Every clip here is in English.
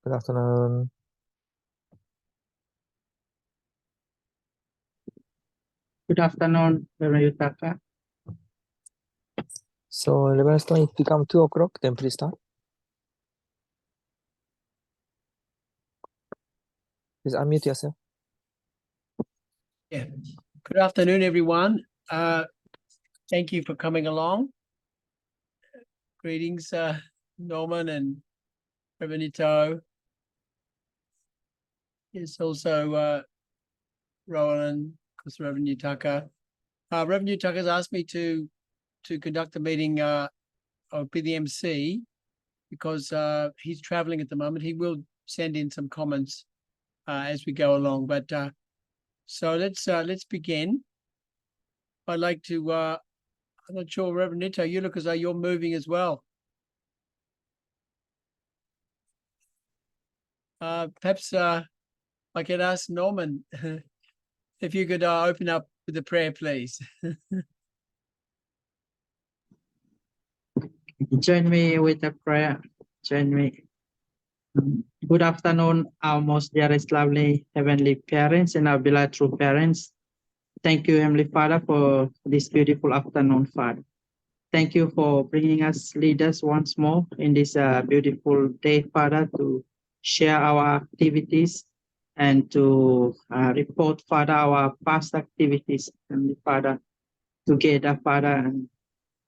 Good afternoon. Good afternoon, Reverend Yutaka. So, Reverend Stone, if it become 2 o'clock, then please start. Please unmute yourself. Yeah. Good afternoon, everyone. Thank you for coming along. Greetings, Norman and Reverend Ito. Yes, also Roland, of course, Reverend Yutaka. Reverend Yutaka has asked me to conduct the meeting of PDMC because he's traveling at the moment. He will send in some comments as we go along. But so let's begin. I'd like to. I'm not sure, Reverend Ito, you look as though you're moving as well. Perhaps I could ask Norman if you could open up with a prayer, please. Join me with a prayer. Join me. Good afternoon, our most dearest, lovely heavenly parents and our beloved true parents. Thank you, Heavenly Father, for this beautiful afternoon, Father. Thank you for bringing us leaders once more in this beautiful day, Father, to share our activities and to report, Father, our past activities, Heavenly Father, together, Father,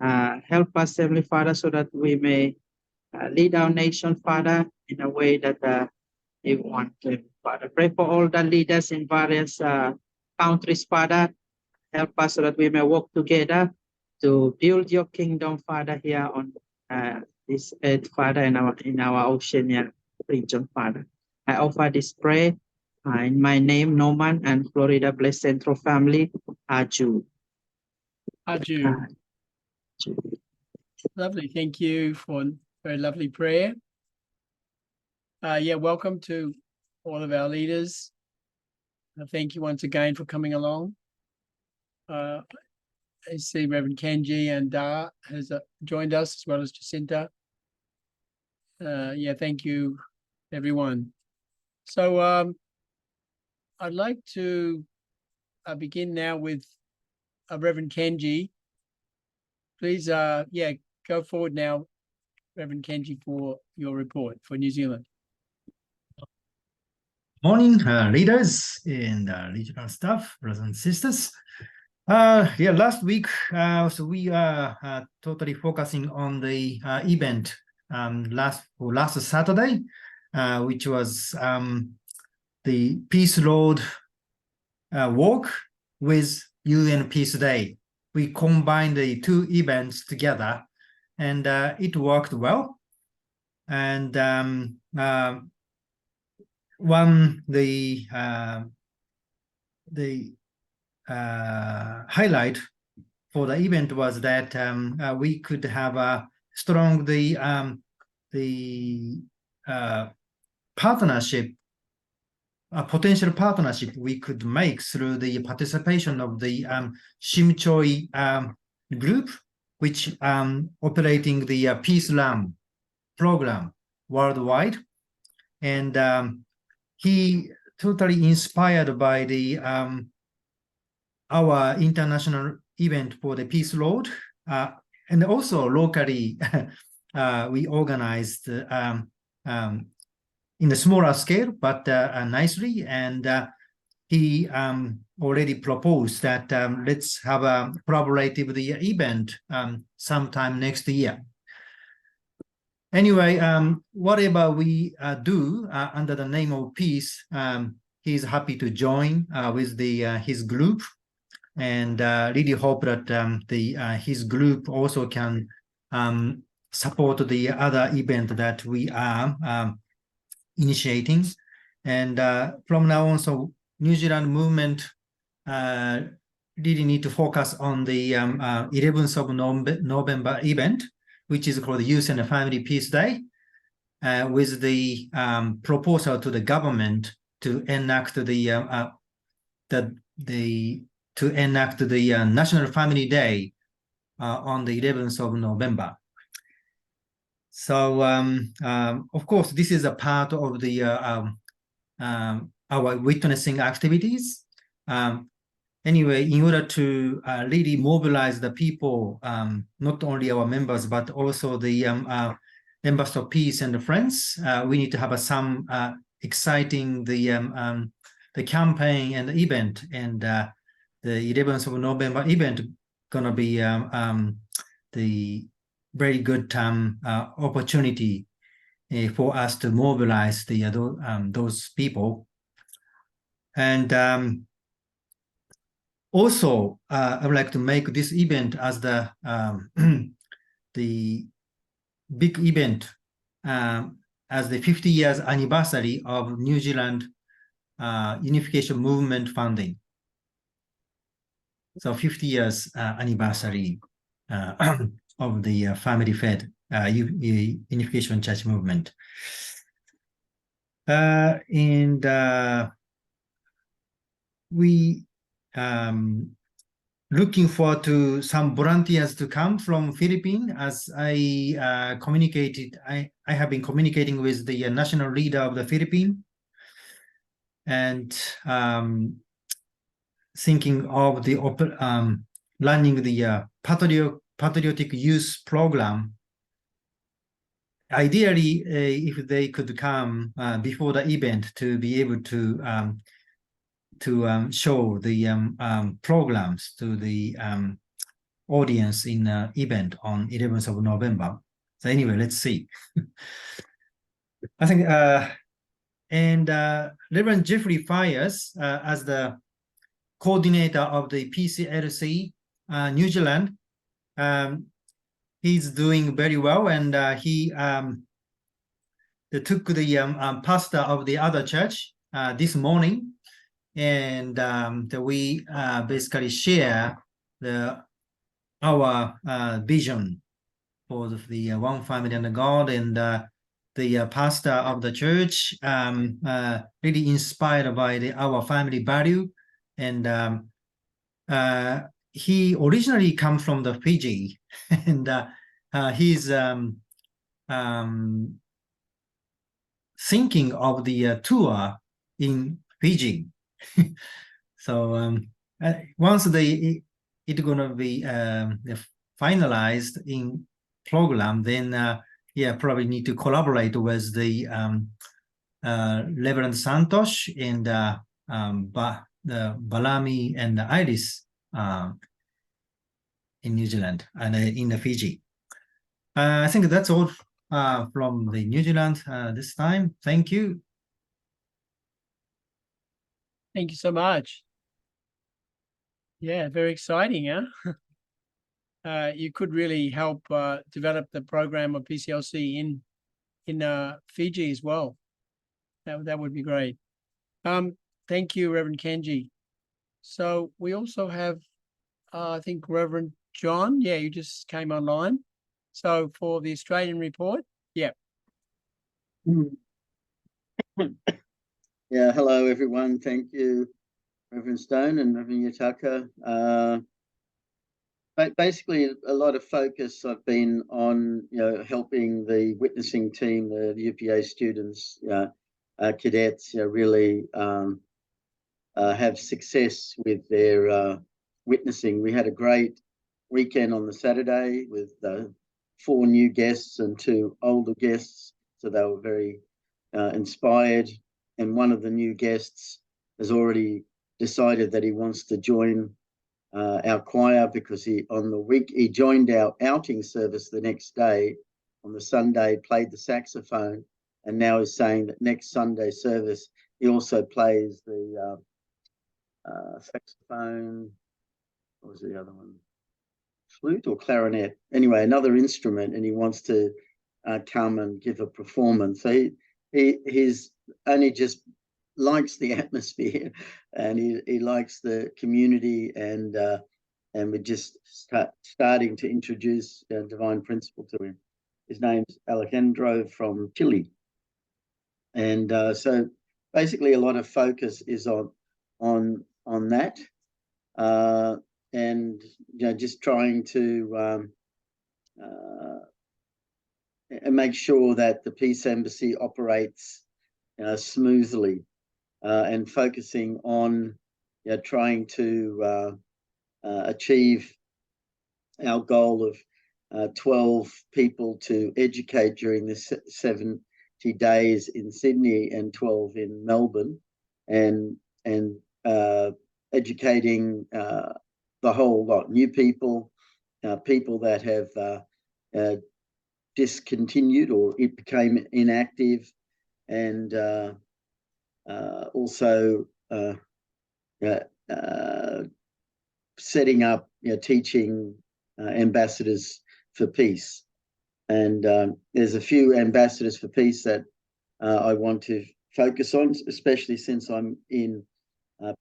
and help us, Heavenly Father, so that we may lead our nation, Father, in a way that you want to, Father. Pray for all the leaders in various countries, Father. Help us so that we may work together to build your kingdom, Father, here on this earth, Father, in our Oceania region, Father. I offer this prayer in my name, Norman, and Florida Blessed Central Family, Aju. Aju. Lovely. Thank you for a very lovely prayer. Yeah, welcome to all of our leaders. Thank you once again for coming along. I see Reverend Kenji and Da has joined us, as well as Jacinta. Yeah, thank you, everyone. So I'd like to begin now with Reverend Kenji. Please, yeah, go forward now, Reverend Kenji, for your report for New Zealand. Morning, leaders and regional staff, brothers and sisters. Yeah, last week, so we are totally focusing on the event last Saturday, which was the Peace Road walk with UN Peace Day. We combined the two events together, and it worked well. And the highlight for the event was that we could have a strong partnership, a potential partnership we could make through the participation of the Shimchoi group, which operating the Peace Lam program worldwide. And he totally inspired by the our international event for the Peace Road, and also locally we organized in a smaller scale, but nicely. And he already proposed that let's have a collaborative event sometime next year. Anyway, whatever we do under the name of peace, he's happy to join with his group, and really hope that his group also can support the other event that we are initiating. And from now on, so New Zealand movement really need to focus on the 11th of November event, which is called the Youth and Family Peace Day, with the proposal to the government to enact the National Family Day on the 11th of November. So of course, this is a part of the our witnessing activities. Anyway, in order to really mobilize the people, not only our members but also the Embassy of Peace and the friends, we need to have some exciting the campaign and the event, and the 11th of November event gonna be the very good opportunity for us to mobilize the those people. And also, I would like to make this event as the the big event as the 50 years anniversary of New Zealand Unification Movement founding. So 50 years anniversary of the family-fed Unification Church movement. And we looking forward to some volunteers to come from Philippines. As I communicated, I have been communicating with the national leader of the Philippines, and thinking of the running the patriotic youth program. Ideally, if they could come before the event to be able to show the programs to the audience in the event on 11th of November. So anyway, let's see. I think, and Reverend Jeffrey Fires, as the coordinator of the PCLC New Zealand, he's doing very well, and he took the pastor of the other church this morning, and we basically share our vision for the one family under God, and the pastor of the church really inspired by our family value, and he originally comes from the Fiji, and he's thinking of the tour in Fiji. So once it's gonna be finalized in program, then yeah, probably need to collaborate with the Reverend Santosh and the Balami and the Iris in New Zealand and in the Fiji. I think that's all from the New Zealand this time. Thank you. Thank you so much. Yeah, very exciting, huh? You could really help develop the program of PCLC in Fiji as well. That would be great. Thank you, Reverend Kenji. So we also have, I think, Reverend John. Yeah, you just came online. So for the Australian report, yeah. Yeah, hello everyone. Thank you, Reverend Stone and Reverend Yutaka. Basically, a lot of focus I've been on, helping the witnessing team, the UPA students, cadets, really have success with their witnessing. We had a great weekend on the Saturday with 4 new guests and 2 older guests, so they were very inspired. And one of the new guests has already decided that he wants to join our choir, because he joined our outing service the next day on the Sunday, played the saxophone, and now is saying that next Sunday service he also plays the saxophone. What was the other one? Flute or clarinet? Anyway, another instrument, and he wants to come and give a performance. So he's only just likes the atmosphere, and he likes the community, and we're just starting to introduce Divine Principle to him. His name's Alejandro from Chile, and so basically a lot of focus is on that, and just trying to and make sure that the Peace Embassy operates smoothly, and focusing on trying to achieve our goal of 12 people to educate during the 70 days in Sydney and 12 in Melbourne, and educating the whole lot, new people, people that have discontinued or it became inactive, and also setting up, teaching ambassadors for peace. And there's a few ambassadors for peace that I want to focus on, especially since I'm in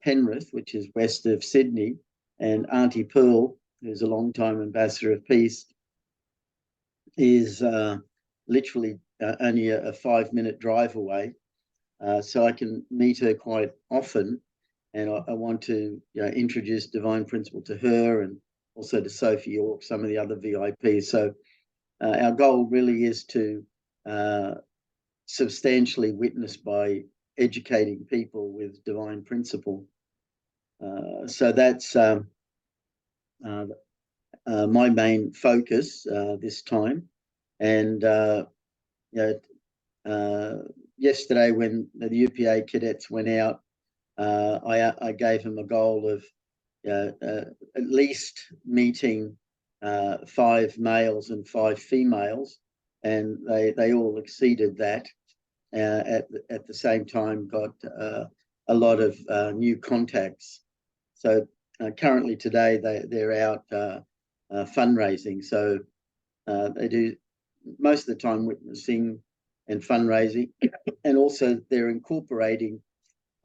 Penrith, which is west of Sydney, and Auntie Pearl, who's a long-time ambassador of peace, is literally only a 5-minute drive away. So I can meet her quite often, and I want to introduce Divine Principle to her, and also to Sophie York, some of the other VIPs. So our goal really is to substantially witness by educating people with Divine Principle. So that's my main focus this time. And yesterday, when the UPA cadets went out, I gave them a goal of at least meeting 5 males and 5 females, and they all exceeded that. At the same time, got a lot of new contacts. So currently today they're out fundraising. So they do most of the time witnessing and fundraising, and also they're incorporating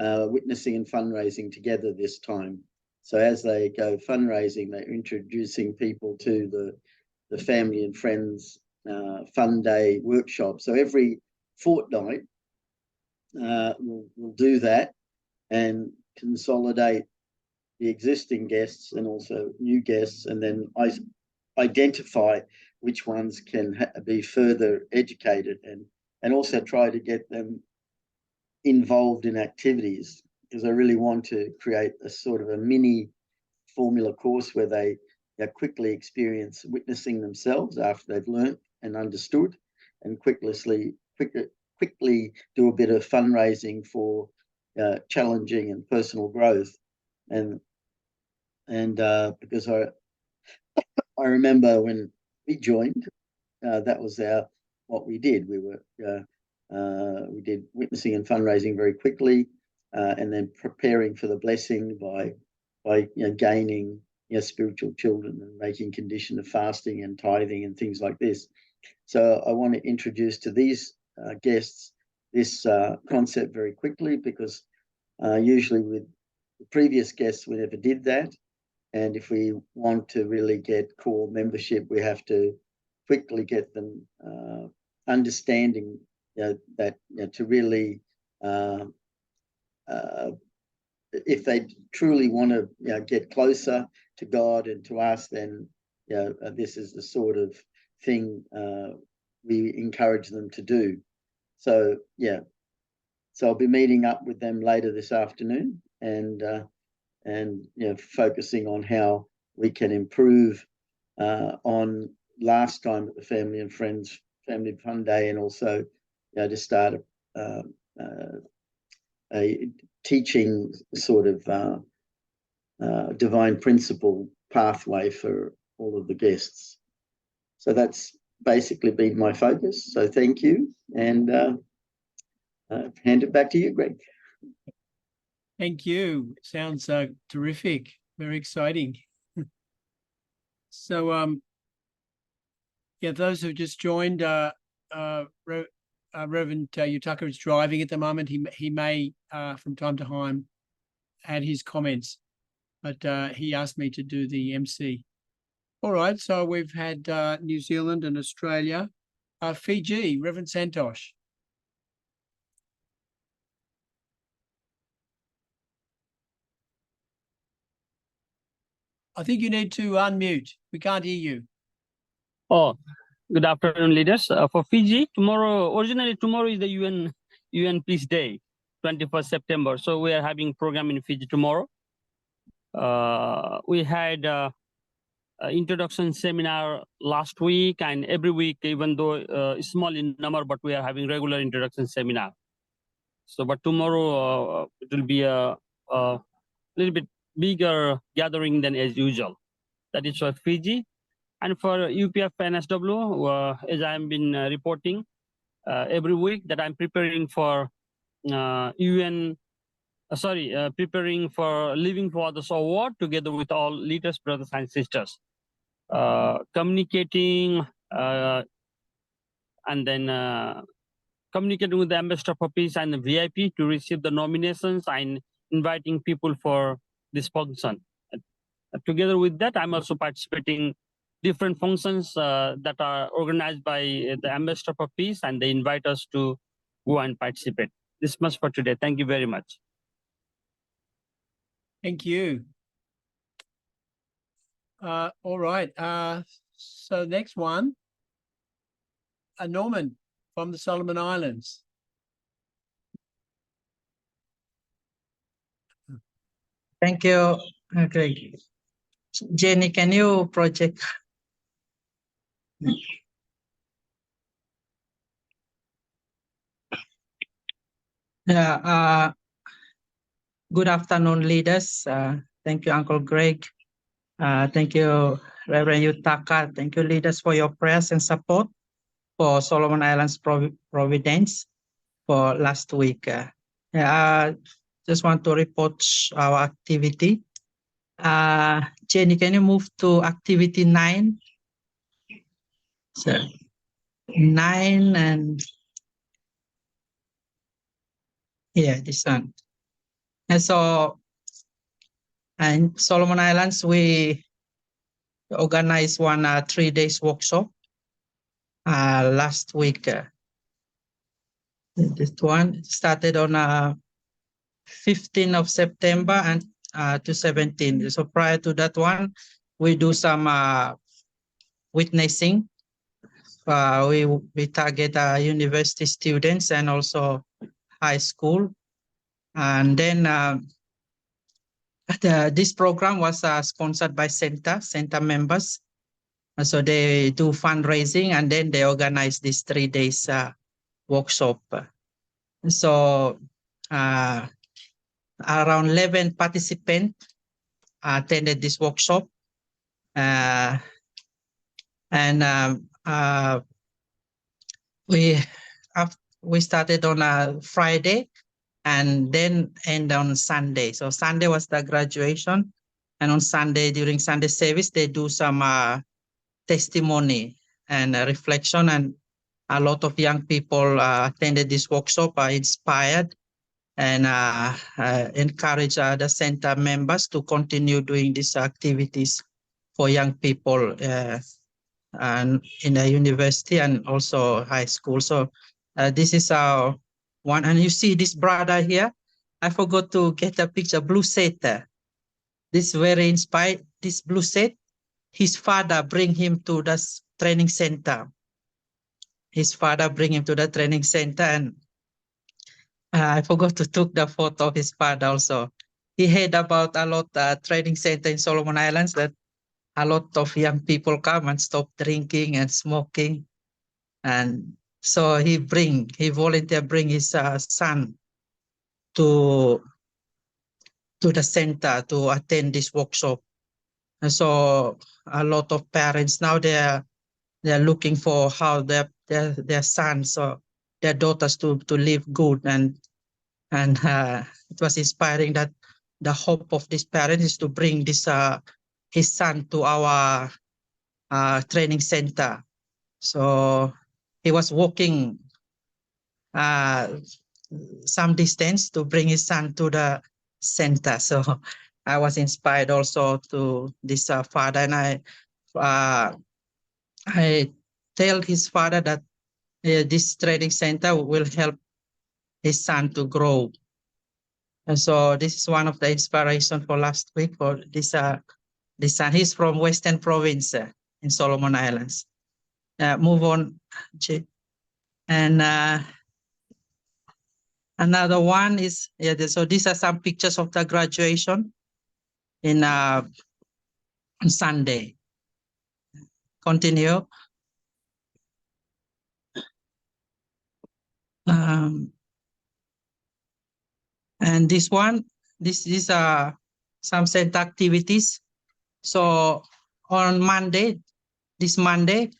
witnessing and fundraising together this time. So as they go fundraising, they're introducing people to the family and friends fun day workshop. So every fortnight we'll do that and consolidate the existing guests and also new guests, and then identify which ones can be further educated, and also try to get them involved in activities, because I really want to create a sort of a mini formula course where they quickly experience witnessing themselves after they've learnt and understood, and quickly do a bit of fundraising for challenging and personal growth. And because I remember when we joined, that was what we did. We did witnessing and fundraising very quickly, and then preparing for the blessing by gaining spiritual children and making condition of fasting and tithing and things like this. So I want to introduce to these guests this concept very quickly, because usually with the previous guests we never did that, and if we want to really get core membership, we have to quickly get them understanding that to really if they truly want to get closer to God and to us, then this is the sort of thing we encourage them to do. So so I'll be meeting up with them later this afternoon, and focusing on how we can improve on last time at the Family and Friends Family Fun Day, and also to start a teaching sort of Divine Principle pathway for all of the guests. So that's basically been my focus. So thank you, and hand it back to you, Greg. Thank you. Sounds terrific. Very exciting. So, those who just joined, Reverend Yutaka is driving at the moment. He may, from time to time, add his comments, but he asked me to do the MC. All right. So we've had New Zealand and Australia, Fiji, Reverend Santosh. I think you need to unmute. We can't hear you. Oh, Good afternoon, leaders. For Fiji, originally tomorrow is the UN Peace Day, 21st September. So we are having program in Fiji tomorrow. We had introduction seminar last week, and every week, even though small in number, but we are having regular introduction seminar. So, but tomorrow it will be a little bit bigger gathering than as usual. That is for Fiji. And for UPF NSW, as I've been reporting every week, that I'm preparing for preparing for Living for Others Award together with all leaders, brothers and sisters. Communicating and then communicating with the Ambassador for Peace and the VIP to receive the nominations and inviting people for this function. Together with that, I'm also participating different functions that are organized by the Ambassador for Peace, and they invite us to go and participate. This much for today. Thank you very much. Thank you. All right. So next one, Norman from the Solomon Islands. Thank you, Greg. Jenny, can you project? Yeah. Good afternoon, leaders. Thank you, Uncle Greg. Thank you, Reverend Yutaka. Thank you, leaders, for your prayers and support for Solomon Islands Providence for last week. Just want to report our activity. Jenny, can you move to activity 9? So 9 and yeah, this one. And so, and Solomon Islands, we organized one 3 days workshop last week. This one started on 15th of September and to 17th. So prior to that one, we do some witnessing. We target university students and also high school. And then this program was sponsored by Center members. So they do fundraising and then they organize this 3 days workshop. So around 11 participants attended this workshop. And we started on a Friday and then end on Sunday. So Sunday was the graduation, and on Sunday, during Sunday service, they do some testimony and reflection, and a lot of young people attended this workshop, are inspired, and encourage the center members to continue doing these activities for young people and in the university and also high school. So this is our one, and you see this brother here. I forgot to get a picture. Blue set. This very inspired. This blue set. His father bring him to the training center. His father bring him to the training center, and I forgot to take the photo of his father also. He heard about a lot training center in Solomon Islands that a lot of young people come and stop drinking and smoking. And so he volunteer bring his son to the center to attend this workshop. And so a lot of parents now they're looking for how their sons or their daughters to live good, and it was inspiring that the hope of this parent is to bring this his son to our training center. So he was walking some distance to bring his son to the center. So I was inspired also to this father, and I tell his father that this training center will help his son to grow. And so this is one of the inspiration for last week for this son. He's from Western Province in Solomon Islands. move on. And another one is, so these are some pictures of the graduation in on Sunday. Continue. And this one, this is some center activities. So on Monday, this Monday,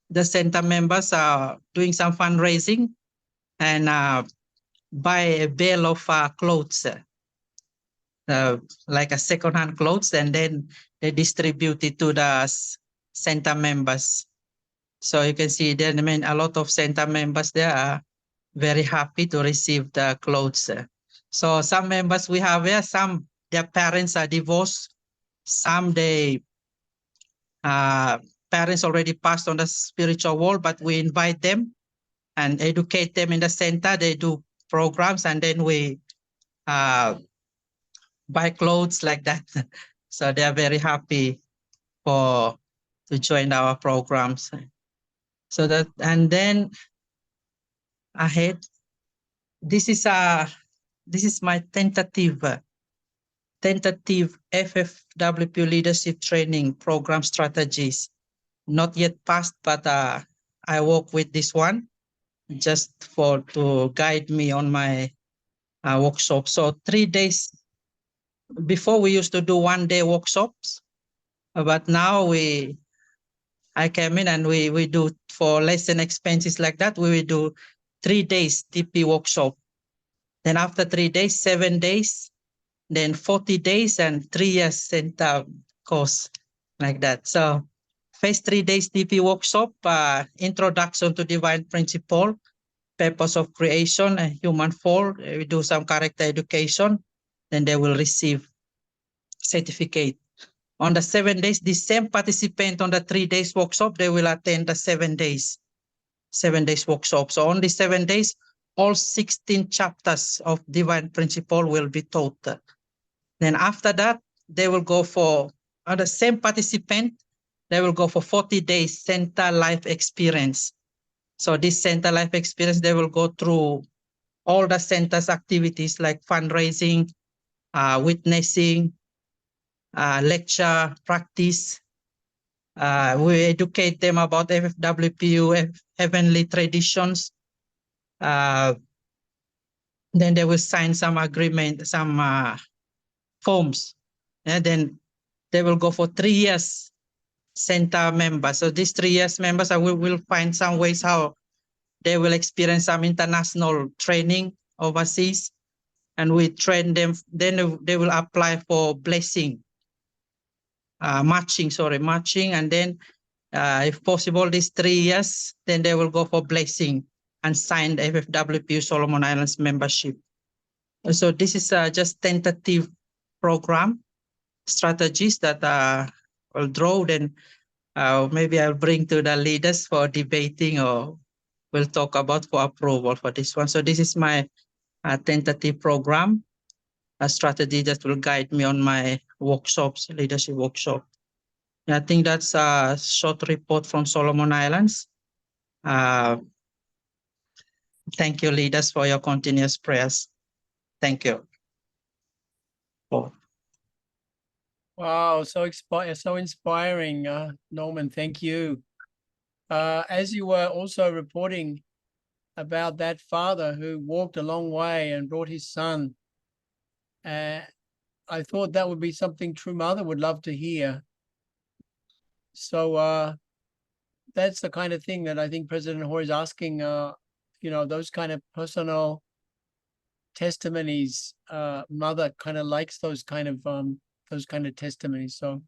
the center members are doing some fundraising and buy a bale of clothes, like a second-hand clothes, and then they distribute it to the center members. So you can see there, I mean, a lot of center members there are very happy to receive the clothes. So some members we have here, some their parents are divorced, some parents already passed on the spiritual world, but we invite them and educate them in the center. They do programs, and then we buy clothes like that. So they are very happy to join our programs. So that, and then ahead, this is my tentative FFWP leadership training program strategies. Not yet passed, but I work with this one just to guide me on my workshop. So 3 days before, we used to do 1 day workshops, but now I came in and we do, for lesson expenses like that, we will do 3 days TP workshop. Then after 3 days, 7 days, then 40 days and 3 years center course like that. So first 3 days TP workshop, introduction to divine principle, purpose of creation, human fall. We do some character education, then they will receive certificate. On the 7 days, the same participant on the 3 days workshop, they will attend the 7 days workshop. So only 7 days, all 16 chapters of divine principle will be taught. Then after that, they will go for, the same participant, they will go for 40 days center life experience. So this center life experience, they will go through all the center's activities like fundraising, witnessing, lecture, practice. We educate them about FFWPU, heavenly traditions. Then they will sign some agreement, some forms. And then they will go for 3 years center members. So these 3 years members, will find some ways how they will experience some international training overseas, and we train them. Then they will apply for blessing, matching, and then if possible, these 3 years, then they will go for blessing and sign the FFWPU Solomon Islands membership. So this is just tentative program strategies that will draw. Then maybe I'll bring to the leaders for debating, or we'll talk about for approval for this one. So this is my tentative program, a strategy that will guide me on my workshops, leadership workshop. And I think that's a short report from Solomon Islands. Thank you, leaders, for your continuous prayers. Thank you. Oh. Wow, so inspiring, Norman. Thank you. As you were also reporting about that father who walked a long way and brought his son, I thought that would be something True Mother would love to hear. So that's the kind of thing that I think President Hoare is asking, those kind of personal testimonies. Mother kind of likes those kind of testimonies. So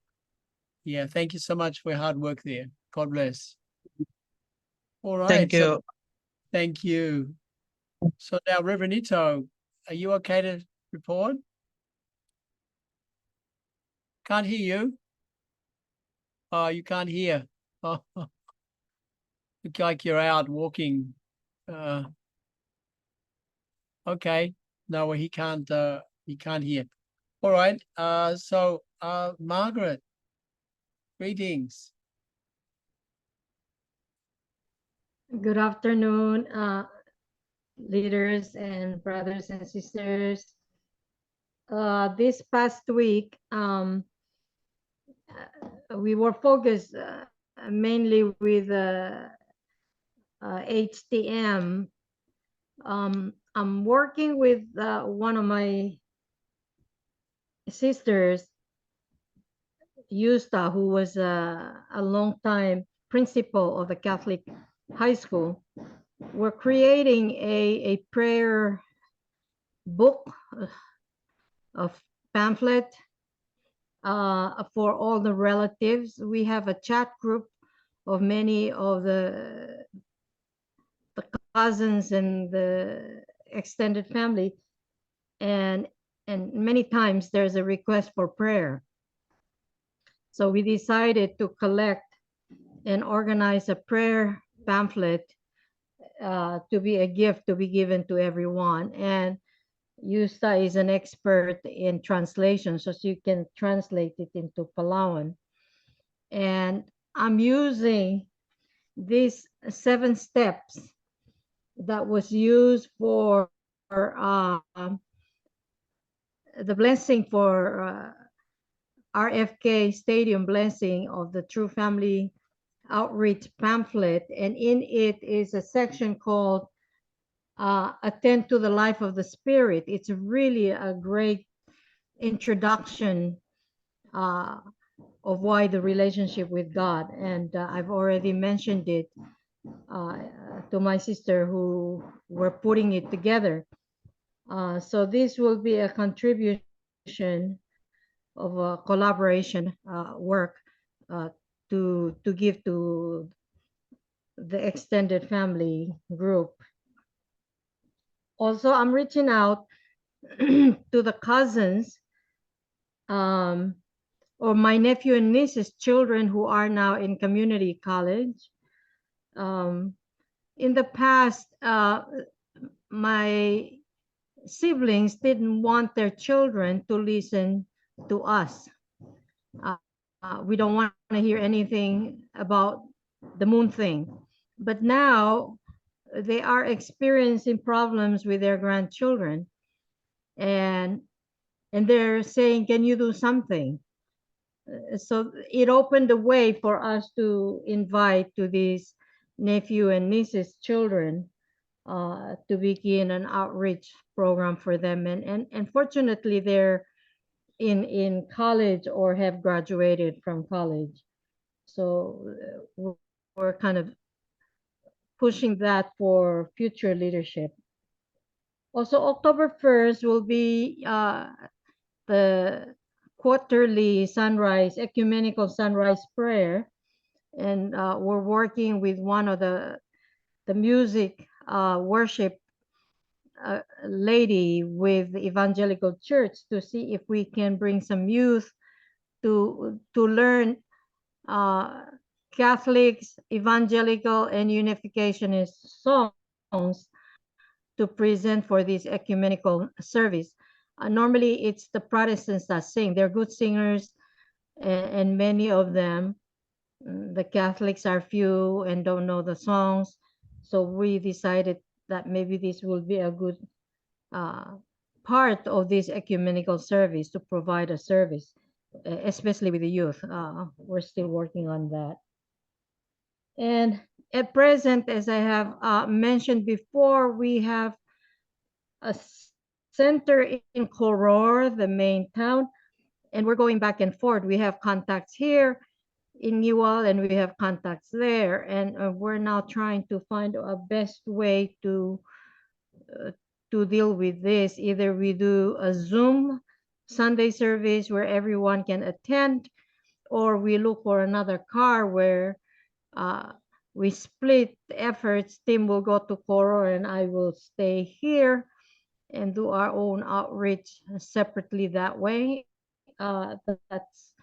yeah, thank you so much for your hard work there. God bless. All right. Thank you. Thank you. So now, Reverend Ito, are you okay to report? Can't hear you. Oh, you can't hear. Oh, look like you're out walking. Okay. No, well, he can't hear. All right. So Margaret, greetings. Good afternoon, leaders and brothers and sisters. This past week, we were focused mainly with HTM. I'm working with one of my sisters, Yusta, who was a long time principal of a Catholic high school. We're creating a prayer book of pamphlet for all the relatives. We have a chat group of many of the cousins and the extended family, and many times there's a request for prayer. So we decided to collect and organize a prayer pamphlet to be a gift to be given to everyone. And Yusta is an expert in translation, so you can translate it into Palawan. And I'm using these 7 steps that was used for the blessing for RFK Stadium blessing of the True Family Outreach pamphlet. And in it is a section called Attend to the Life of the Spirit. It's really a great introduction of why the relationship with God. And I've already mentioned it to my sister who were putting it together. So this will be a contribution of a collaboration work to give to the extended family group. Also, I'm reaching out to the cousins or my nephew and niece's children who are now in community college. In the past, my siblings didn't want their children to listen to us. We don't want to hear anything about the moon thing. But now they are experiencing problems with their grandchildren, and they're saying, can you do something? So it opened the way for us to invite to these nephew and nieces children to begin an outreach program for them. And fortunately, they're in college or have graduated from college. So we're kind of pushing that for future leadership. Also, October 1st will be the quarterly sunrise, ecumenical sunrise prayer. And we're working with one of the music worship lady with the Evangelical Church to see if we can bring some youth to learn Catholics, Evangelical, and Unificationist songs to present for this ecumenical service. Normally, it's the Protestants that sing. They're good singers, and many of them, the Catholics are few and don't know the songs. So we decided that maybe this will be a good part of this ecumenical service to provide a service, especially with the youth. We're still working on that. And at present, as I have mentioned before, we have a center in Koror, the main town, and we're going back and forth. We have contacts here in Newell and we have contacts there, and we're now trying to find a best way to deal with this. Either we do a Zoom Sunday service where everyone can attend, or we look for another car where we split efforts. Tim will go to Koror and I will stay here and do our own outreach separately that way. That's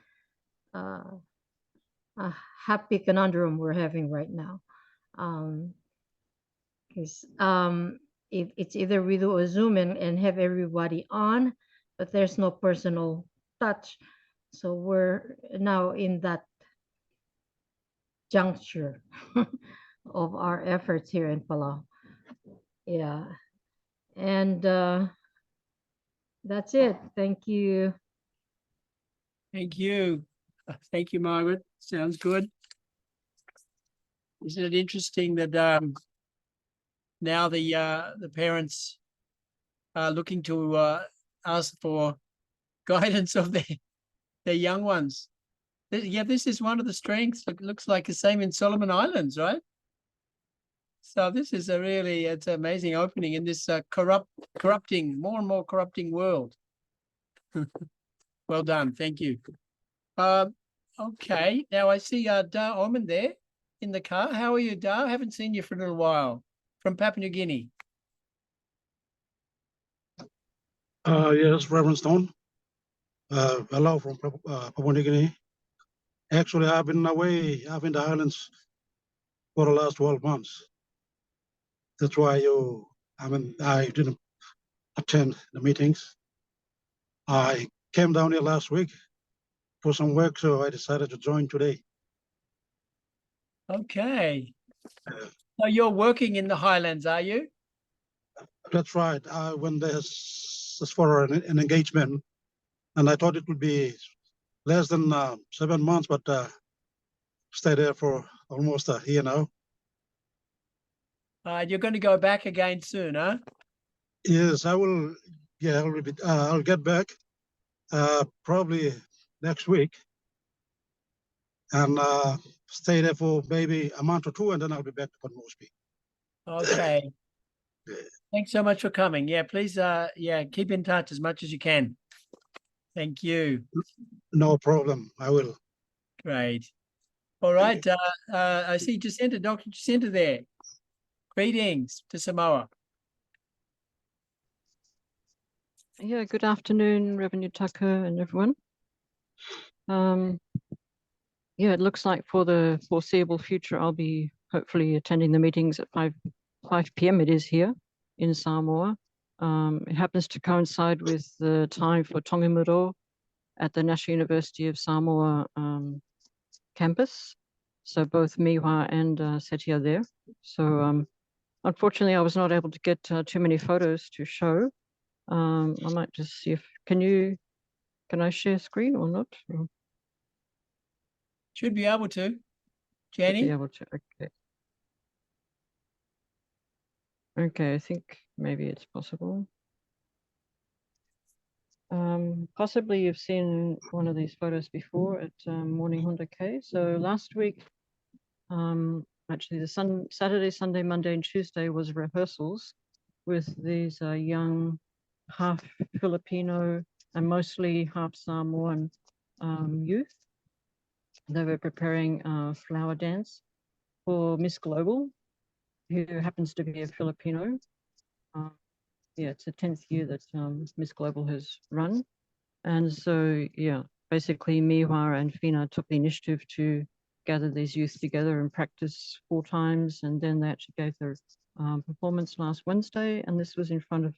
a happy conundrum we're having right now. Because it's either we do a Zoom and have everybody on, but there's no personal touch. So we're now in that juncture of our efforts here in Palau. Yeah. And that's it. Thank you. Thank you. Thank you, Margaret. Sounds good. Isn't it interesting that now the parents are looking to ask for guidance of their young ones? Yeah, this is one of the strengths. It looks like the same in Solomon Islands, right? So this is it's an amazing opening in this corrupting, more and more corrupting world. Well done. Thank you. Okay. Now I see Da Oman there in the car. How are you, Da? I haven't seen you for a little while. From Papua New Guinea. Yes, Reverend Stone. Hello from Papua New Guinea. Actually, I've been away. I've been in the islands for the last 12 months. That's why I didn't attend the meetings. I came down here last week for some work, so I decided to join today. Okay. So you're working in the Highlands, are you? That's right. I went there for an engagement, and I thought it would be less than 7 months, but stayed there for almost a year now. You're going to go back again soon, huh? Yes, I will. Yeah, I'll get back probably next week and stay there for maybe a month or two, and then I'll be back to Port Moresby. Okay. Thanks so much for coming. Yeah, please, keep in touch as much as you can. Thank you. No problem. I will. Great. All right. I see Jacinta, Dr. Jacinta there. Greetings to Samoa. Yeah, good afternoon, Reverend Tucker and everyone. Yeah, it looks like for the foreseeable future, I'll be hopefully attending the meetings at 5 p.m. It is here in Samoa. It happens to coincide with the time for Tongimuro at the National University of Samoa campus. So both Miwa and Seti are there. So unfortunately, I was not able to get too many photos to show. I might just see if, can I share screen or not? Or Should be able to. should Jenny? be able to, okay. Okay, I think maybe it's possible. Possibly you've seen one of these photos before at Morning Honda K. So last week, actually the Saturday, Sunday, Monday, and Tuesday was rehearsals with these young half Filipino and mostly half Samoan youth. They were preparing a flower dance for Miss Global, who happens to be a Filipino. Yeah, it's the 10th year that Miss Global has run. And so, yeah, basically Miwa and Fina took the initiative to gather these youth together and practice 4 times. And then they actually gave their performance last Wednesday. And this was in front of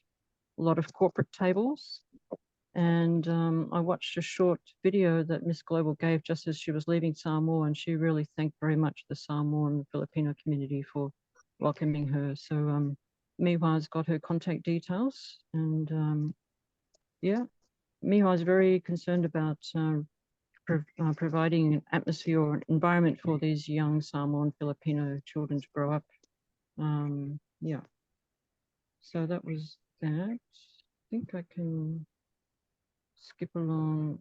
a lot of corporate tables. And I watched a short video that Miss Global gave just as she was leaving Samoa, and she really thanked very much the Samoan Filipino community for welcoming her. So Miwa's got her contact details, and yeah, Miwa is very concerned about providing an atmosphere or an environment for these young Samoan Filipino children to grow up. Yeah, so that was that. I think I can skip along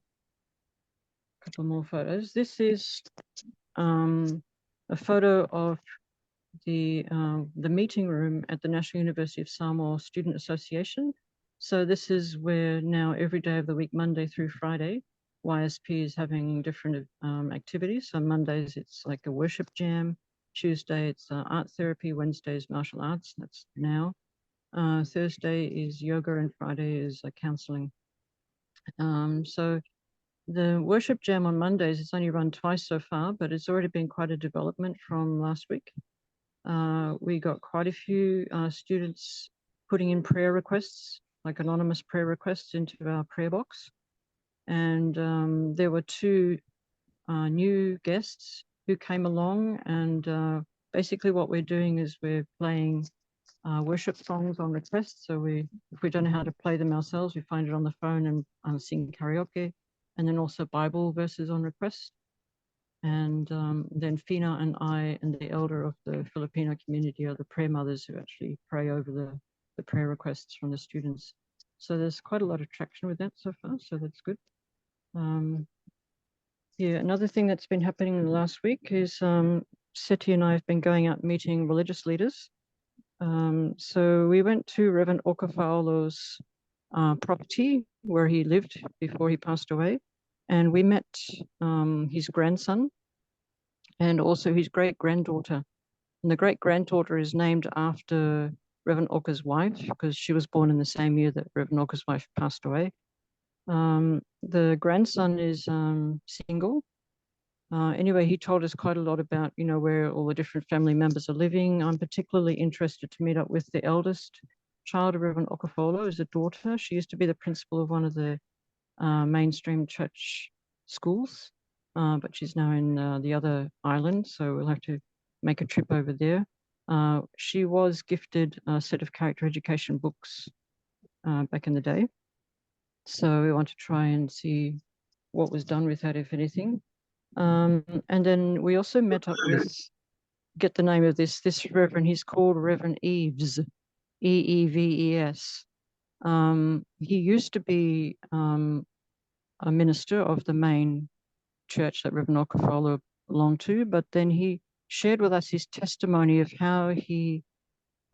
a couple more photos. This is a photo of the meeting room at the National University of Samoa Student Association. So this is where now every day of the week, Monday through Friday, YSP is having different activities. So Mondays it's like a worship jam, Tuesday it's art therapy, Wednesday is martial arts, that's now. Thursday is yoga, and Friday is counseling. So the worship jam on Mondays, it's only run twice so far, but it's already been quite a development from last week. We got quite a few students putting in prayer requests, like anonymous prayer requests, into our prayer box. And there were 2 new guests who came along, and basically what we're doing is we're playing worship songs on request. So if we don't know how to play them ourselves, we find it on the phone and sing karaoke, and then also Bible verses on request. And then Fina and I and the elder of the Filipino community are the prayer mothers who actually pray over the prayer requests from the students. So there's quite a lot of traction with that so far, so that's good. Yeah, another thing that's been happening in the last week is Seti and I have been going out meeting religious leaders. So we went to Reverend Okafaolo's property where he lived before he passed away, and we met his grandson and also his great-granddaughter. And the great-granddaughter is named after Reverend Oka's wife because she was born in the same year that Reverend Oka's wife passed away. The grandson is single. Anyway, he told us quite a lot about, you know, where all the different family members are living. I'm particularly interested to meet up with the eldest child of Reverend Okafaolo, is a daughter. She used to be the principal of one of the mainstream church schools, but she's now in the other island, so we'll have to make a trip over there. She was gifted a set of character education books back in the day. So we want to try and see what was done with that, if anything. And then we also met up with, get the name of this Reverend, he's called Reverend Eves, E-E-V-E-S. He used to be a minister of the main church that Reverend Okafaolo belonged to, but then he shared with us his testimony of how he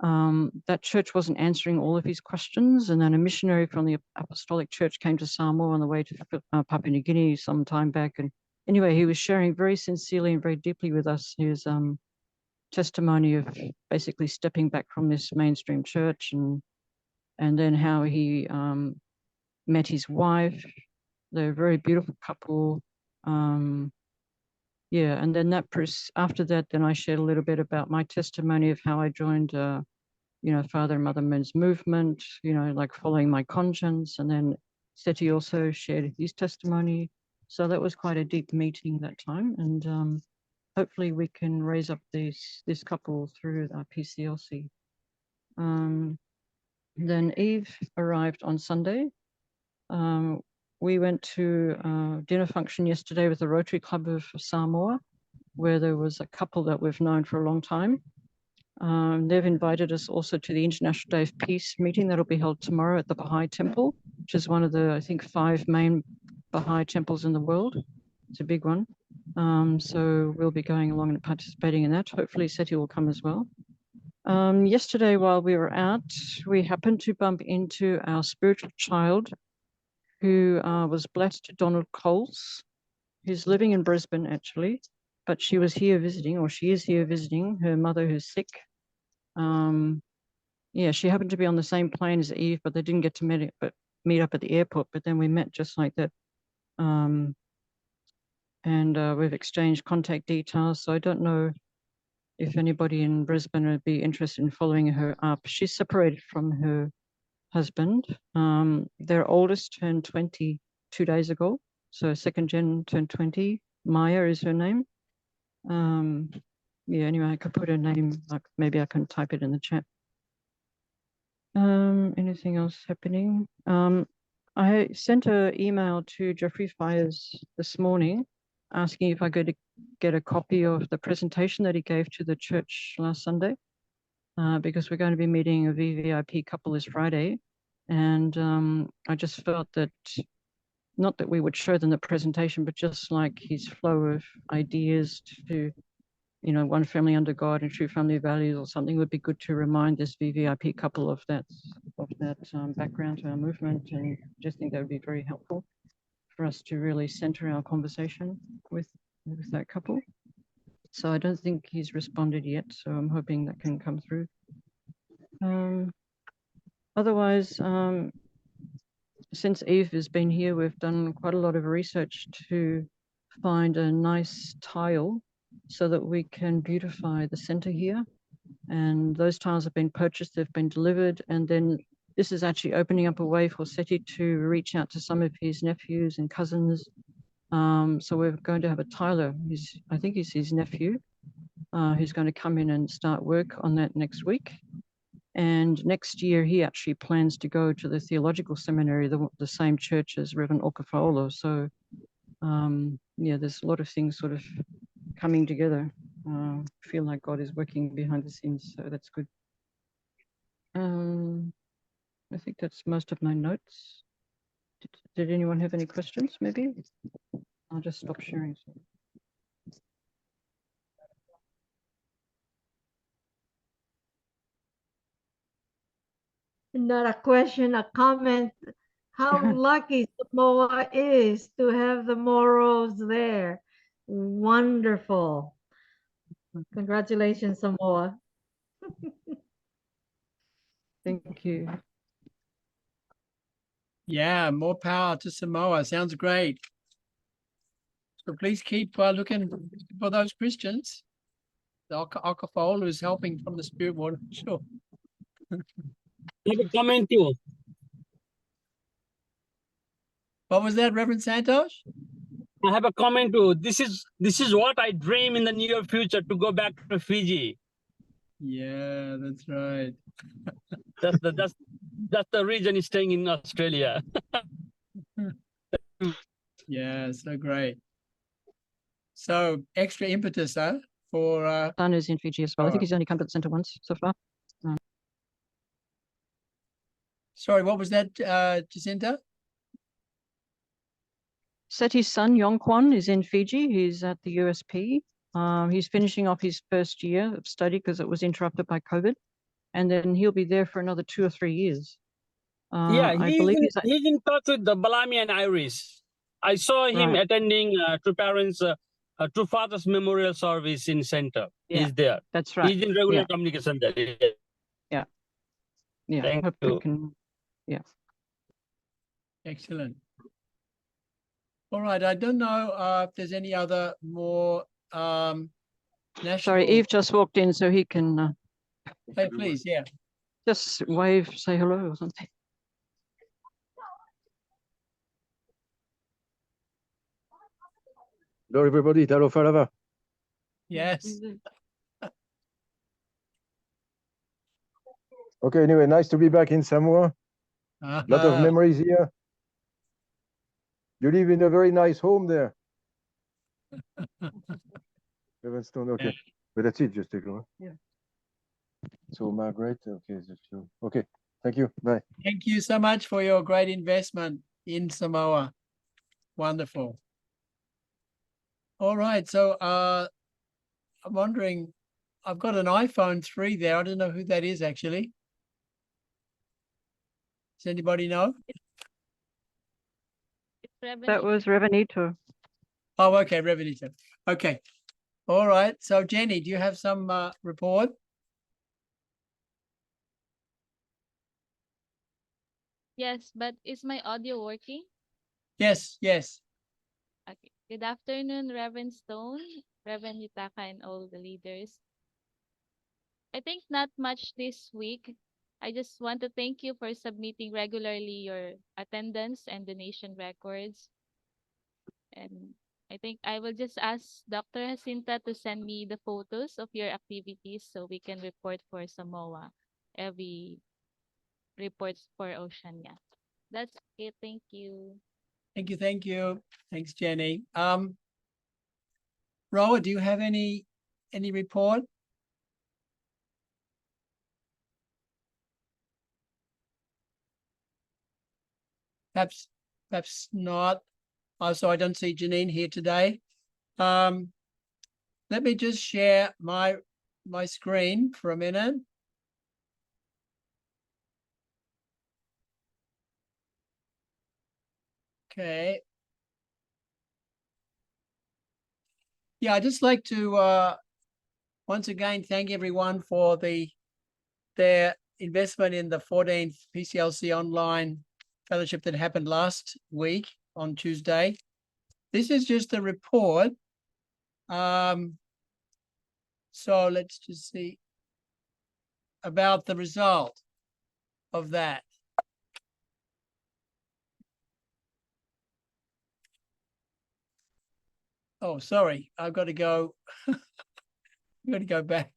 that church wasn't answering all of his questions, and then a missionary from the Apostolic Church came to Samoa on the way to Papua New Guinea some time back, and anyway, he was sharing very sincerely and very deeply with us his testimony of basically stepping back from this mainstream church, and then how he met his wife. They're a very beautiful couple. Yeah, and then after that, then I shared a little bit about my testimony of how I joined, you know, Father and Mother Men's movement, you know, like following my conscience. And then Seti also shared his testimony. So that was quite a deep meeting that time. And hopefully we can raise up this couple through our PCLC. Then Eve arrived on Sunday. We went to a dinner function yesterday with the Rotary Club of Samoa, where there was a couple that we've known for a long time. They've invited us also to the International Day of Peace meeting that'll be held tomorrow at the Baha'i Temple, which is one of the, I think, 5 main Baha'i temples in the world. It's a big one. So we'll be going along and participating in that. Hopefully Seti will come as well. Yesterday, while we were out, we happened to bump into our spiritual child who was blessed, Donald Coles, who's living in Brisbane actually, but she was here visiting, or she is here visiting her mother who's sick. Yeah, she happened to be on the same plane as Eve, but they didn't get to meet up at the airport, but then we met just like that. And we've exchanged contact details, so I don't know if anybody in Brisbane would be interested in following her up. She's separated from her husband. Their oldest turned 20 2 days ago, so second gen turned 20. Maya is her name. Yeah, anyway, I could put her name, like maybe I can type it in the chat. Anything else happening? I sent an email to Jeffrey Fires this morning asking if I could get a copy of the presentation that he gave to the church last Sunday, because we're going to be meeting a VVIP couple this Friday. And I just felt that, not that we would show them the presentation, but just like his flow of ideas to, you know, one family under God and true family values or something would be good to remind this VVIP couple of that background to our movement. And I just think that would be very helpful for us to really center our conversation with that couple. So I don't think he's responded yet, so I'm hoping that can come through. Otherwise, since Eve has been here, we've done quite a lot of research to find a nice tile so that we can beautify the center here. And those tiles have been purchased, they've been delivered, and then this is actually opening up a way for Seti to reach out to some of his nephews and cousins. So we're going to have a tiler, I think he's his nephew, who's going to come in and start work on that next week. And next year, he actually plans to go to the theological seminary, the same church as Reverend Okafaolo. So, yeah, there's a lot of things sort of coming together. Feel like God is working behind the scenes, so that's good. I think that's most of my notes. Did anyone have any questions, maybe? I'll just stop sharing. Not a question, a comment. How lucky Samoa is to have the Moros there. Wonderful. Congratulations, Samoa. Thank you. Yeah, more power to Samoa. Sounds great. So please keep looking for those Christians. The Okafaolo is helping from the spirit world, sure. I have a comment too. What was that, Reverend Santos? I have a comment too. This is what I dream in the near future, to go back to Fiji. Yeah, that's right. That's the reason he's staying in Australia. Yeah, so great. So extra impetus, huh? For Son is in Fiji as well. I think Alright. he's only come to the centre once so far. sorry, what was that, Jacinta? Seti's son, Yongkwon, is in Fiji. He's at the USP. He's finishing off his first year of study because it was interrupted by COVID. And then he'll be there for another 2 or 3 years. Yeah, I believe he's in touch with the Balami and Iris. I saw him Right. attending True Fathers Memorial Service in Center. Yeah, He's there. that's right. He's in regular Yeah. communication there. Yeah, Thank hope we you. can. Excellent. All right, I don't know if there's any other more national. Sorry, Eve just walked in, so he can Hey, please, yeah. just wave, say hello or something. Hello, everybody. Talo Farava. Yes. Okay, anyway, nice to be back in Samoa. Lot of Uh-huh. memories here. You live in a very nice home there. Stone, okay. But that's it, just take over. Yeah. So Margaret, okay, okay. Thank you. Bye. Thank you so much for your great investment in Samoa. Wonderful. All right, so I'm wondering, I've got an iPhone 3 there. I don't know who that is actually. Does anybody know? That was Revenito. Oh, okay, Revenito. Okay. All right. So Jenny, do you have some report? Yes, but is my audio working? Yes, yes. Okay. Good afternoon, Reverend Stone, Reverend Yutaka, and all the leaders. I think not much this week. I just want to thank you for submitting regularly your attendance and donation records. And I think I will just ask Dr. Jacinta to send me the photos of your activities so we can report for Samoa every reports for Oceania. That's it. Thank you. Thank you, thank you. Thanks, Jenny. Roa, do you have any report? Perhaps not. Also, I don't see Janine here today. Let me just share my screen for a minute. Okay. Yeah, I'd just like to once again thank everyone for their investment in the 14th PCLC online fellowship that happened last week on Tuesday. This is just a report. So let's just see about the result of that. Oh, sorry, I've got to go. I'm going to go back.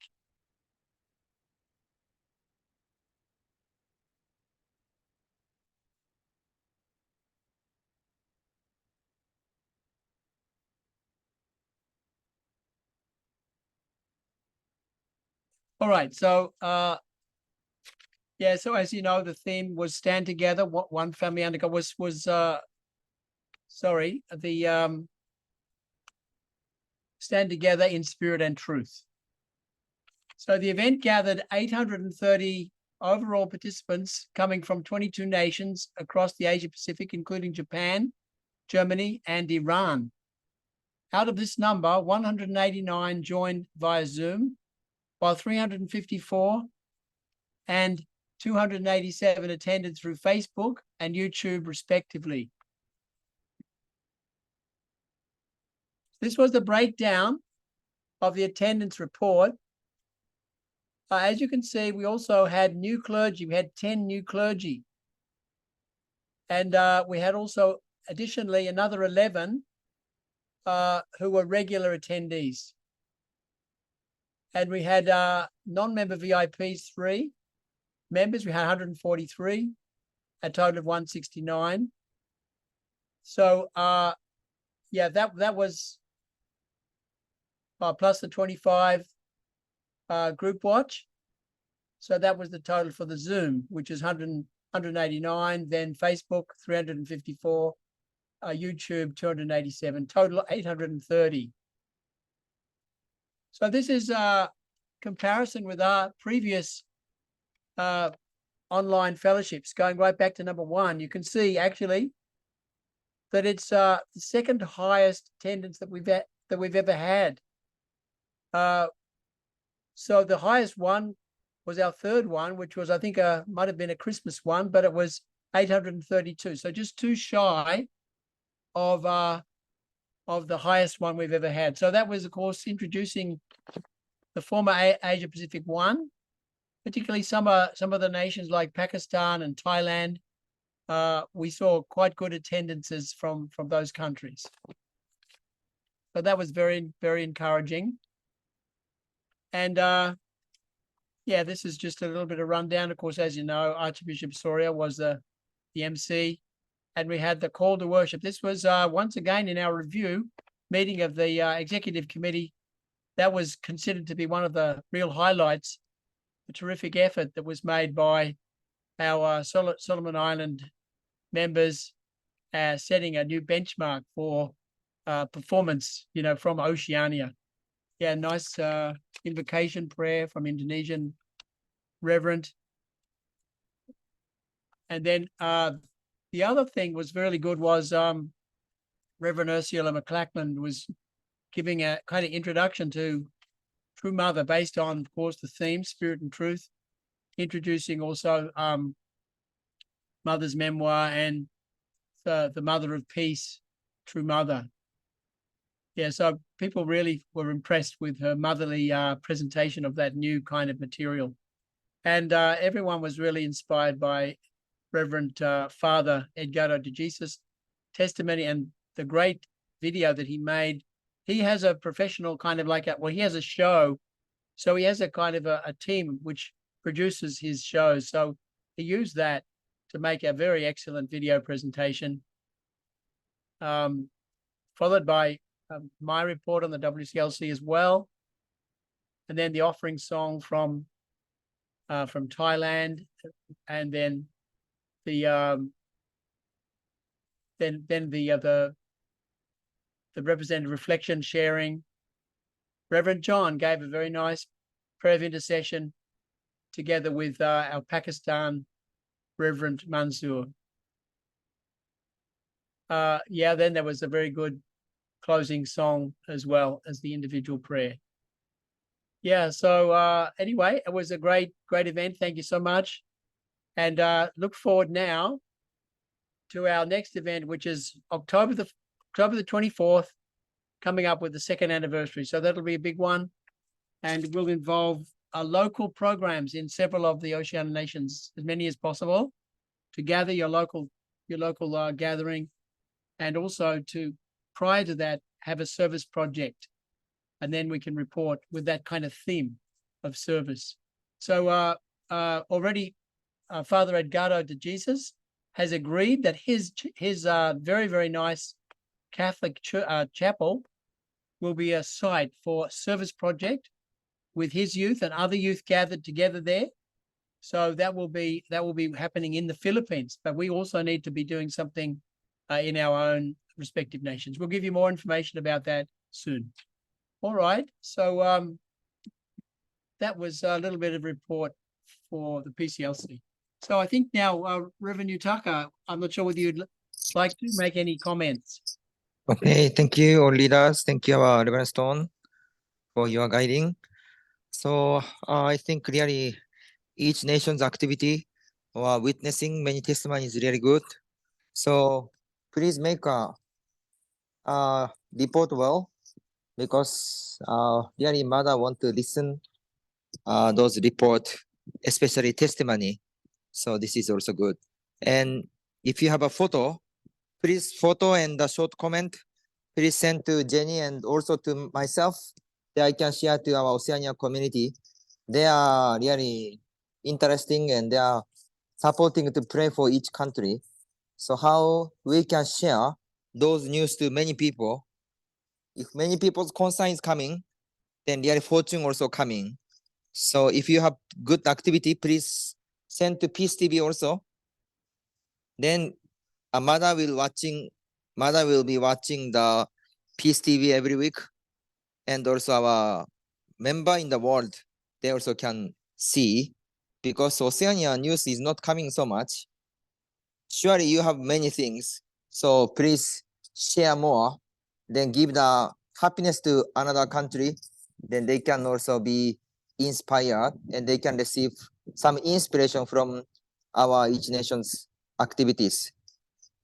All right, so yeah, so as you know, the theme was stand together. What one family under God was sorry, the stand together in spirit and truth. So the event gathered 830 overall participants coming from 22 nations across the Asia Pacific, including Japan, Germany, and Iran. Out of this number, 189 joined via Zoom, while 354 and 287 attended through Facebook and YouTube, respectively. This was the breakdown of the attendance report. As you can see, we also had new clergy. We had 10 new clergy. And we had also, additionally, another 11 who were regular attendees. And we had non-member VIPs 3. Members, we had 143, a total of 169. So, yeah, that was plus the 25 group watch. So that was the total for the Zoom, which is 189, then Facebook 354, YouTube 287, total 830. So this is a comparison with our previous online fellowships, going right back to number 1. You can see actually that it's the second highest attendance that we've ever had. So the highest one was our third one, which was, I think, might have been a Christmas one, but it was 832. So just too shy of the highest one we've ever had. So that was, of course, introducing the former Asia Pacific one, particularly some of the nations like Pakistan and Thailand. We saw quite good attendances from those countries. So that was very, very encouraging. And yeah, this is just a little bit of rundown. Of course, as you know, Archbishop Soria was the MC, and we had the call to worship. This was once again in our review meeting of the executive committee. That was considered to be one of the real highlights, a terrific effort that was made by our Solomon Island members, setting a new benchmark for performance, from Oceania. Yeah, nice invocation prayer from Indonesian Reverend. And then the other thing was really good was Reverend Ursula McLachlan was giving a kind of introduction to True Mother based on, of course, the theme, Spirit and Truth, introducing also Mother's memoir and the Mother of Peace, True Mother. Yeah, so people really were impressed with her motherly presentation of that new kind of material. And everyone was really inspired by Reverend Father Edgardo de Jesus' testimony and the great video that he made. He has a professional kind of he has a show. So he has a kind of a team which produces his shows. So he used that to make a very excellent video presentation, followed by my report on the WCLC as well. And then the offering song from Thailand, and then the representative reflection sharing. Reverend John gave a very nice prayer of intercession together with our Pakistan Reverend Mansoor. Yeah, then there was a very good closing song as well as the individual prayer. Yeah, so anyway, it was a great event. Thank you so much. And look forward now to our next event, which is October the 24th, coming up with the 2nd anniversary. So that'll be a big one, and it will involve local programs in several of the Oceania nations, as many as possible, to gather your local gathering, and also to, prior to that, have a service project and then we can report with that kind of theme of service. So already Father Edgardo de Jesus has agreed that his very, very nice Catholic chapel will be a site for service project with his youth and other youth gathered together there. So that will be happening in the Philippines, but we also need to be doing something in our own respective nations. We'll give you more information about that soon. All right. So that was a little bit of report for the PCLC. So I think now, Reverend Yutaka, I'm not sure whether you'd like to make any comments. Okay, thank you, all leaders. Thank you, our Reverend Stone, for your guiding. So I think really each nation's activity or witnessing many testimonies is really good. So please make a report well, because really mother want to listen those report, especially testimony. So this is also good. And if you have a photo, please photo and a short comment, please send to Jenny and also to myself, that I can share to our Oceania community. They are really interesting and they are supporting to pray for each country. So how we can share those news to many people. If many people's concern is coming, then really fortune also coming. So if you have good activity, please send to Peace TV also. Then a mother will be watching the Peace TV every week, and also our member in the world, they also can see, because Oceania news is not coming so much. Surely you have many things, so please share more, then give the happiness to another country, then they can also be inspired and they can receive some inspiration from our each nation's activities.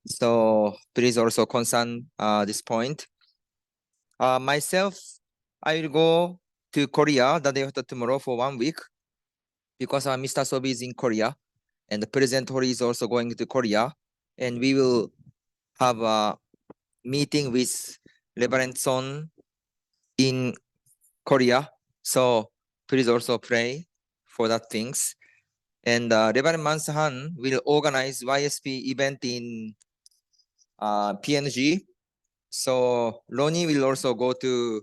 So please also concern this point. Myself, I will go to Korea the day after tomorrow for 1 week, because Mr. Sobi is in Korea and the President Hori is also going to Korea, and we will have a meeting with Reverend Son in Korea. So please also pray for that things. And Reverend Mansahan will organize YSP event in PNG. So Ronnie will also go to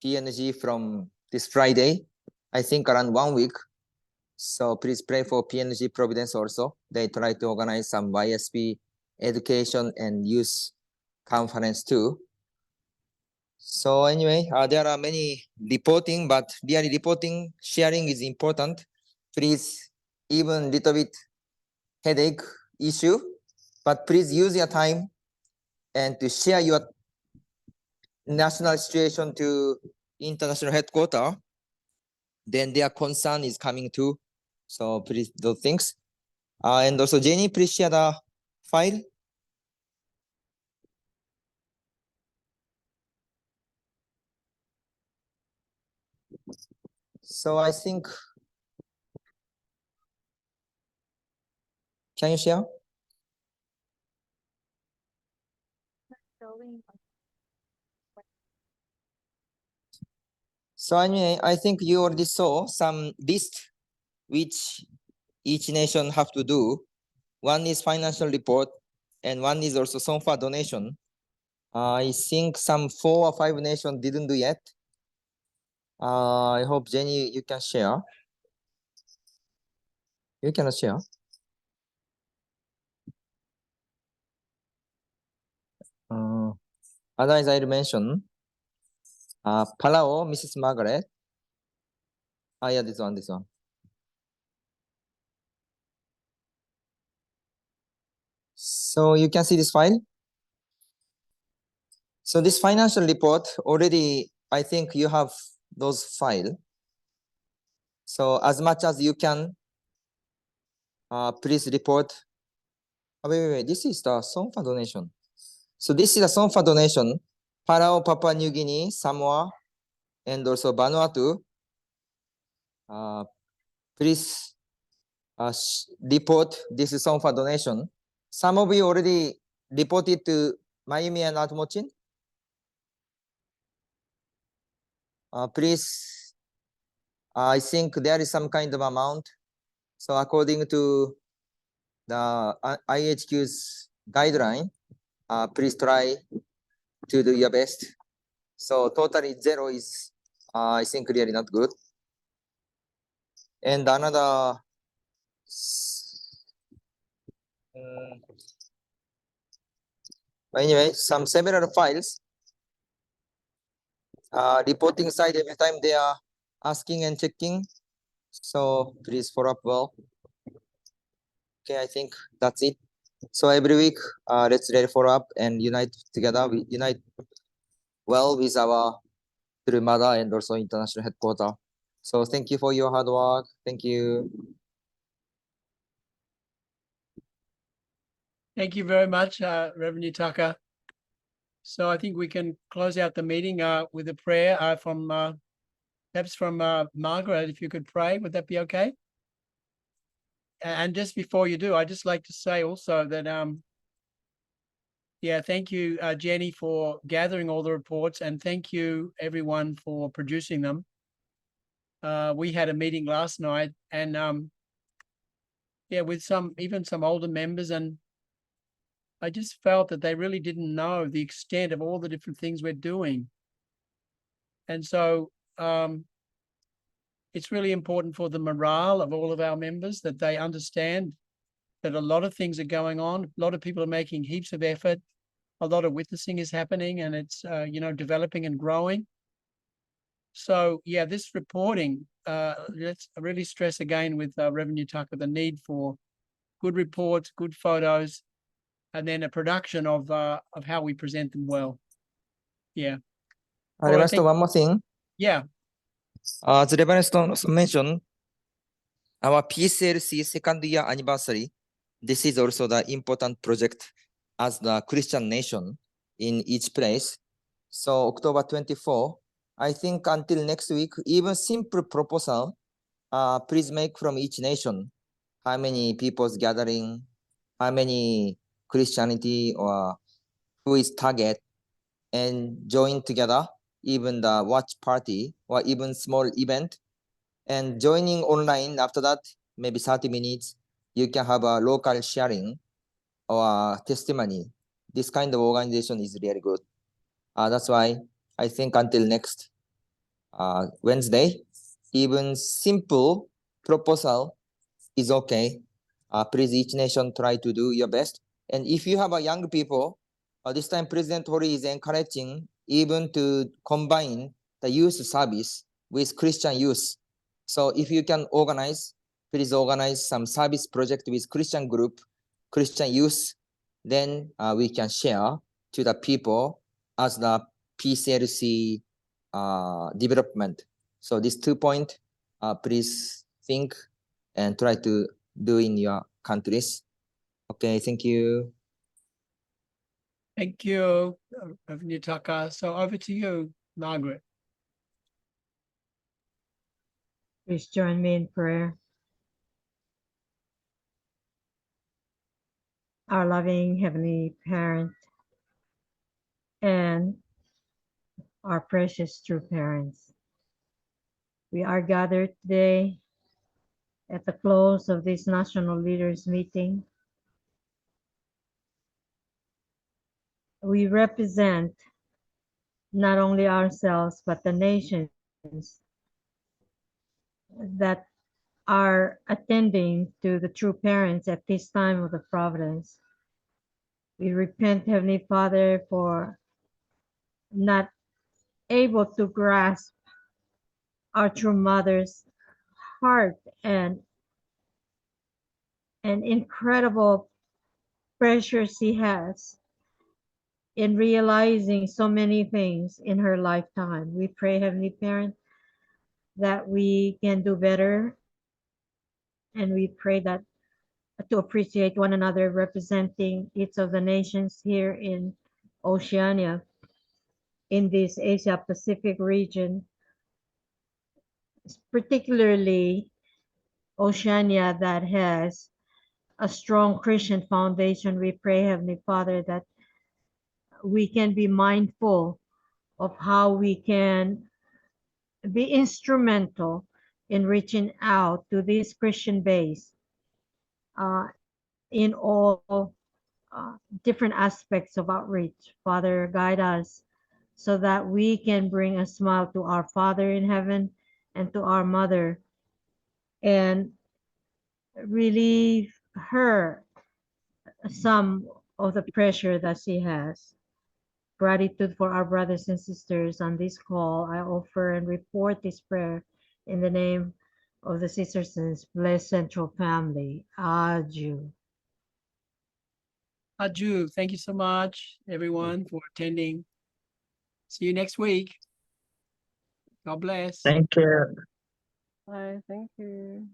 PNG from this Friday, I think around 1 week. So please pray for PNG Providence also. They try to organize some YSP education and youth conference too. So anyway, there are many reporting, but really reporting, sharing is important. Please, even little bit headache issue, but please use your time and to share your national situation to international headquarters. Then their concern is coming too. So please do things. And also Jenny, please share the file. So I think, can you share? So anyway, I think you already saw some list which each nation have to do. One is financial report and one is also SONFA donation. I think some 4 or 5 nations didn't do yet. I hope Jenny, you can share. You cannot share. Otherwise, I'll mention Palau, Mrs. Margaret. Yeah, this one. So you can see this file. So this financial report already, I think you have those file. So as much as you can, please report. Wait, this is the SONFA donation. So this is the SONFA donation. Palau, Papua New Guinea, Samoa, and also Vanuatu. Please report this is SONFA donation. Some of you already reported to Mayumi and Atmochin. please, I think there is some kind of amount. So according to the IHQ's guideline, please try to do your best. So totally zero is, I think, really not good. And another, anyway, several files, reporting side every time they are asking and checking. So please follow up well. Okay, I think that's it. So every week, let's really follow up and unite together. We unite well with our Mother and also international headquarters. So thank you for your hard work. Thank you. Thank you very much, Reverend Yutaka. So I think we can close out the meeting with a prayer from perhaps from Margaret. If you could pray, would that be okay? And just before you do, I'd just like to say also that yeah, thank you, Jenny, for gathering all the reports, and thank you everyone for producing them. We had a meeting last night, and yeah, with even some older members, and I just felt that they really didn't know the extent of all the different things we're doing. And so it's really important for the morale of all of our members that they understand that a lot of things are going on. A lot of people are making heaps of effort. A lot of witnessing is happening, and it's, you know, developing and growing. So yeah, this reporting, let's really stress again with Reverend Yutaka, the need for good reports, good photos, and then a production of how we present them well. Yeah. Well, I Reverend, think- one more thing. Yeah. As Reverend Stone also mentioned, our PCLC second year anniversary, this is also the important project as the Christian nation in each place. So October 24, I think until next week, even simple proposal, please make from each nation. How many people's gathering, how many Christianity or who is target, and join together, even the watch party or even small event, and joining online after that, maybe 30 minutes, you can have a local sharing or testimony. This kind of organization is really good. That's why I think until next Wednesday, even simple proposal is okay. Please, each nation try to do your best. And if you have a young people, this time President Hori is encouraging even to combine the youth service with Christian youth. So if you can organize, please organize some service project with Christian group, Christian youth, then we can share to the people as the PCLC development. So these 2 points, please think and try to do in your countries. Okay, thank you. Thank you, Reverend Yutaka. So over to you, Margaret. Please join me in prayer. Our loving Heavenly Parent and our precious true parents, we are gathered today at the close of this National Leaders Meeting. We represent not only ourselves, but the nations that are attending to the true parents at this time of the providence. We repent, Heavenly Father, for not able to grasp our true mother's heart and incredible pressure she has in realizing so many things in her lifetime. We pray, Heavenly Parent, that we can do better, and we pray that to appreciate one another, representing each of the nations here in Oceania, in this Asia Pacific region, particularly Oceania that has a strong Christian foundation. We pray, Heavenly Father, that we can be mindful of how we can be instrumental in reaching out to this Christian base in all different aspects of outreach. Father, guide us so that we can bring a smile to our Father in heaven and to our mother and relieve her some of the pressure that she has. Gratitude for our brothers and sisters on this call. I offer and report this prayer in the name of the Sisterson's Blessed Central Family. Adieu. Aju, thank you so much, everyone, for attending. See you next week. God bless. Thank you. Bye, thank you.